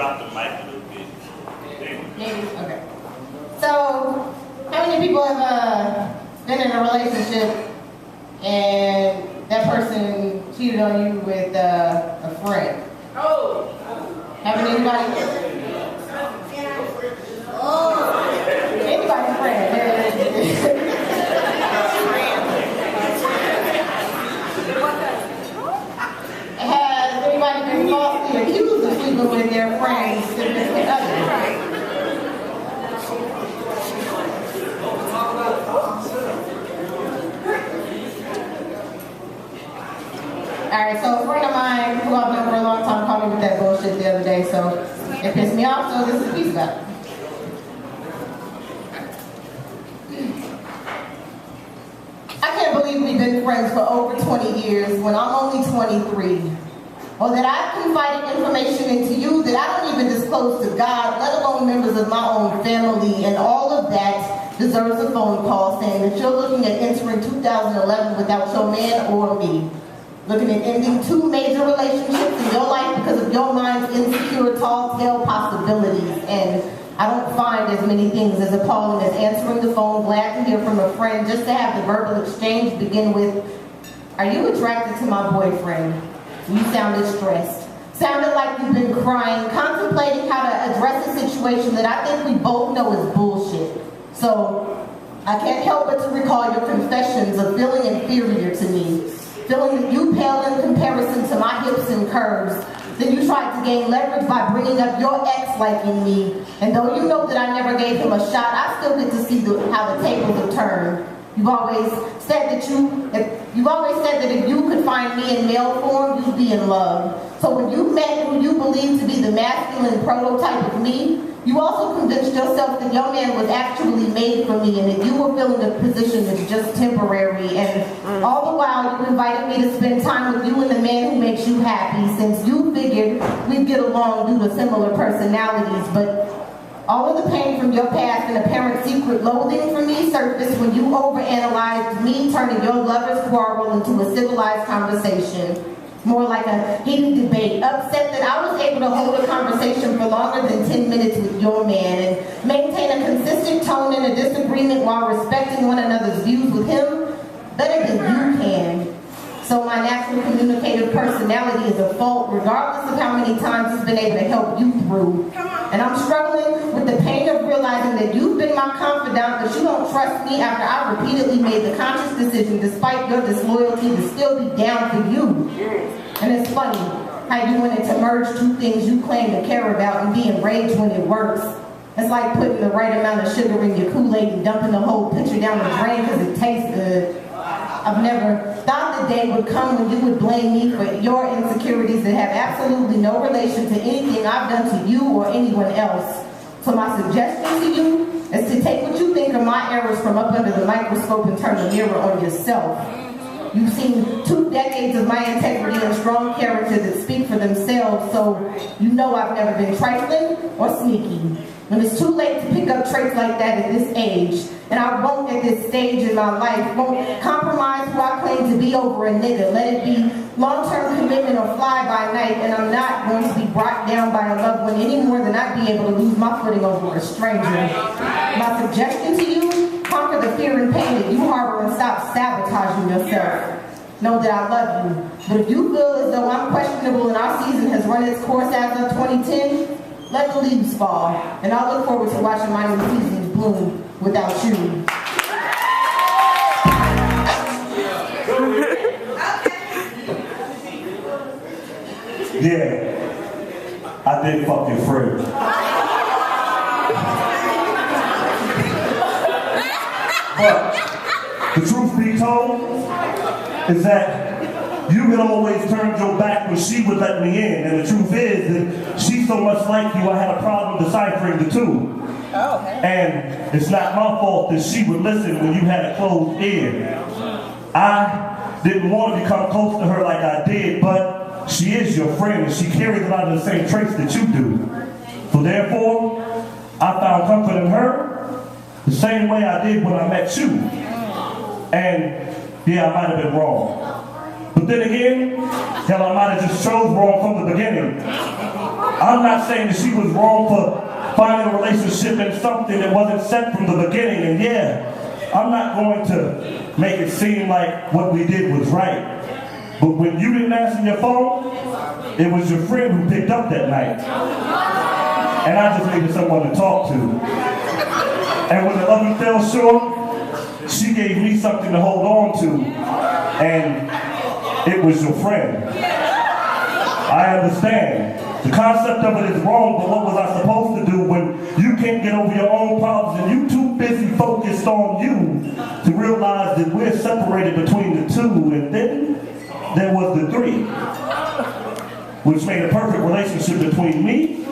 drop the mic a little bit. Maybe? Okay. So, how many people have been in a relationship and that person cheated on you with a friend? Oh! Haven't anybody? Oh! Anybody's friend. Has anybody been falsely accused of sleeping with their friends' significant others? Alright, so a friend of mine who I've known for a long time called me with that bullshit the other day, so it pissed me off, so this is a piece about it. I can't believe we've been friends for over 20 years when I'm only 23. Or that I've confided information into you that I don't even disclose to God, let alone members of my own family, and all of that deserves a phone call saying that you're looking at entering 2011 without your man or me. Looking at ending 2 major relationships in your life because of your mind's insecure, tall-tale possibilities. And I don't find as many things as appalling as answering the phone, glad to hear from a friend, just to have the verbal exchange begin with, "Are you attracted to my boyfriend?" You sounded stressed. Sounded like you've been crying, contemplating how to address a situation that I think we both know is bullshit. So, I can't help but to recall your confessions of feeling inferior to me. Feeling that you pale in comparison to my hips and curves. Then you tried to gain leverage by bringing up your ex liking me. And though you know that I never gave him a shot, I still get to see how the tables have turned. You've always said that if you could find me in male form, you'd be in love. So when you met who you believed to be the masculine prototype of me, you also convinced yourself that your man was actually made for me and that you were filling a position that's just temporary. And all the while, you invited me to spend time with you and the man who makes you happy, since you figured we'd get along due to similar personalities. But all of the pain from your past and apparent secret loathing for me surfaced when you overanalyzed me, turning your lover's quarrel into a civilized conversation. More like a heated debate, upset that I was able to hold a conversation for longer than 10 minutes with your man and maintain a consistent tone in a disagreement while respecting one another's views with him better than you can. So my natural communicative personality is a fault regardless of how many times it's been able to help you through. And I'm struggling with the pain of realizing that you've been my confidant, but you don't trust me after I repeatedly made the conscious decision, despite your disloyalty, to still be down for you. And it's funny how you wanted to merge 2 things you claim to care about and be enraged when it works. It's like putting the right amount of sugar in your Kool-Aid and dumping the whole pitcher down the drain because it tastes good. I've never thought the day would come when you would blame me for your insecurities that have absolutely no relation to anything I've done to you or anyone else. So my suggestion to you is to take what you think are my errors from up under the microscope and turn the mirror on yourself. You've seen 2 decades of my integrity and strong character that speak for themselves, so you know I've never been trifling or sneaky. When it's too late to pick up traits like that at this age, and I won't at this stage in my life, won't compromise who I claim to be over a nigga. Let it be long-term commitment or fly by night, and I'm not going to be brought down by a loved one any more than I'd be able to lose my footing over a stranger. My suggestion to you, conquer the fear and pain that you harbor and stop sabotaging yourself. Know that I love you, but if you feel as though I'm questionable and our season has run its course as of 2010, let the leaves fall, and I look forward to watching my new seasons bloom without you. Yeah, I did fuck your friend. But the truth be told is that you had always turned your back when she would let me in, and the truth is that she's so much like you, I had a problem deciphering the 2. Oh, okay. And it's not my fault that she would listen when you had a closed ear. I didn't want to become close to her like I did, but she is your friend, and she carries a lot of the same traits that you do. So therefore, I found comfort in her the same way I did when I met you. And yeah, I might have been wrong. But then again, hell, I might have just chose wrong from the beginning. I'm not saying that she was wrong for finding a relationship in something that wasn't set from the beginning. And yeah, I'm not going to make it seem like what we did was right. But when you didn't answer your phone, it was your friend who picked up that night. And I just needed someone to talk to. And when the loving fell short, she gave me something to hold on to. And it was your friend. I understand. The concept of it is wrong, but what was I supposed to do when you can't get over your own problems and you too busy focused on you to realize that we're separated between the two? And then there was the three, which made a perfect relationship between me,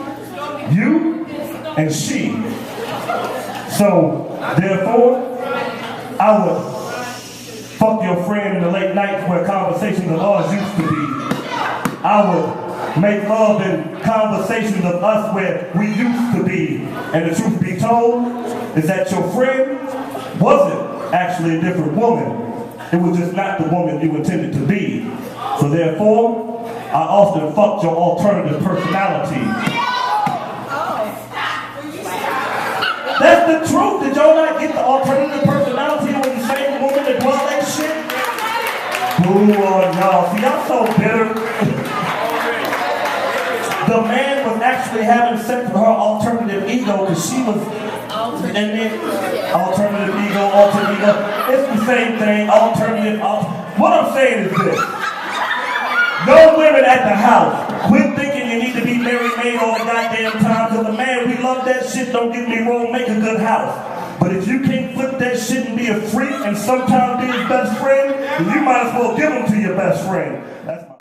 you, and she. So, therefore, I would fuck your friend in the late nights where conversations of ours used to be. I would make love in conversations of us where we used to be. And the truth be told is that your friend wasn't actually a different woman. It was just not the woman you intended to be. So therefore, I often fucked your alternative personality. That's the truth. Did y'all not get the alternative personality when the same woman that did all that shit? Boo on y'all. See, I'm so bitter. The man was actually having sex with her alternative ego because she was, and then alternative ego, alter ego. It's the same thing, alternative. What I'm saying is this. No women at the house. Quit thinking you need to be married maid all the goddamn time. Because the man, we love that shit, don't get me wrong, make a good house. But if you can't flip that shit and be a freak and sometimes be his best friend, then you might as well give him to your best friend. That's my